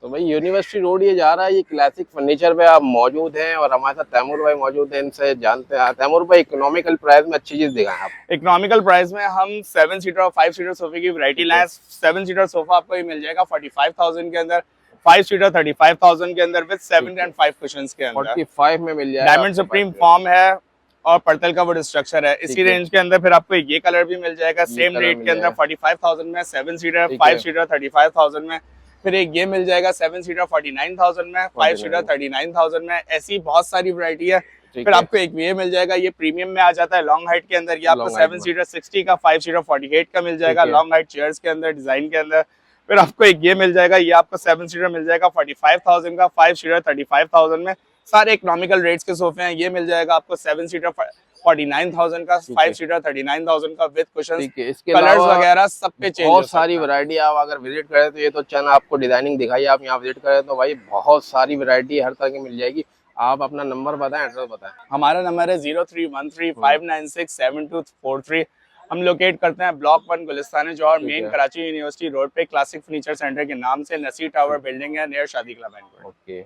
तो भाई university road ये जा रहा है, ये क्लासिक फर्नीचर पे आप मौजूद हैं और हमारे साथ तैमूर भाई मौजूद हैं, इनसे जानते हैं। तैमूर भाई, इकोनॉमिकल प्राइस में अच्छी चीज दिखाएं आप। इकोनॉमिकल प्राइस में हम 7 सीटर और 5 सीटर सोफे की वैरायटी ठीक है। लाए। 7 सीटर सोफा आपको ये मिल जाएगा 45,000 के अंदर, 5 सीटर 35,000 के अंदर विद 7 एंड 5 कुशंस के अंदर। 45 में मिल जाएगा डायमंड आपको सुप्रीम 5 फॉर्म है और पर्टल का वुड स्ट्रक्चर है। इसी ठीक है। रेंज के अंदर फिर आपको ये कलर भी मिल जाएगा ये सेम कलर रेट मिल के अंदर जाएगा 45,000 में 7 सीटर, ठीक 5 है। सीटर 35,000 में। फिर एक ये मिल जाएगा 7 सीटर 49,000 में, 5 सीटर 39,000 में। ऐसी बहुत सारी वैरायटी है। ठीक फिर है। आपको एक ये मिल जाएगा, ये प्रीमियम में आ जाता है लॉन्ग हाइट के अंदर। ये आपको लॉन्ग हाइट 7 में सीटर 60 का, 5 सीटर 48 का मिल जाएगा ठीक है। लॉन्ग हाइट चेयर्स के अंदर, डिजाइन के अंदर। फिर आपको एक ये मिल जाएगा, ये आपको 7 सीटर मिल जाएगा 45,000 का, 5 सीटर 35,000 में। सारे इकोनॉमिकल रेट्स के सोफे हैं। ये मिल जाएगा आपको 7 सीटर 49,000 का, 5 सीटर 39,000 का विद कुशंस। ठीक है। इसके कलर्स अलावा वगैरह सब पे चेंज हो बहुत सकता सारी है। वैरायटी, आप अगर विजिट करें तो ये तो चंद आपको डिजाइनिंग दिखाई, आप यहाँ विजिट करें तो भाई बहुत सारी वैरायटी हर तरह की मिल जाएगी। आप अपना नंबर बताएं, एड्रेस बताएं। हमारा नंबर है 0313596743। हम लोकेट करते हैं ब्लॉक 1 गुलिस्तान जौहर, ठीक मेन है। कराची यूनिवर्सिटी रोड पे, क्लासिक फर्नीचर सेंटर के नाम से। नसीर टावर ठीक। बिल्डिंग है नियर शादी क्लब एंड। ओके।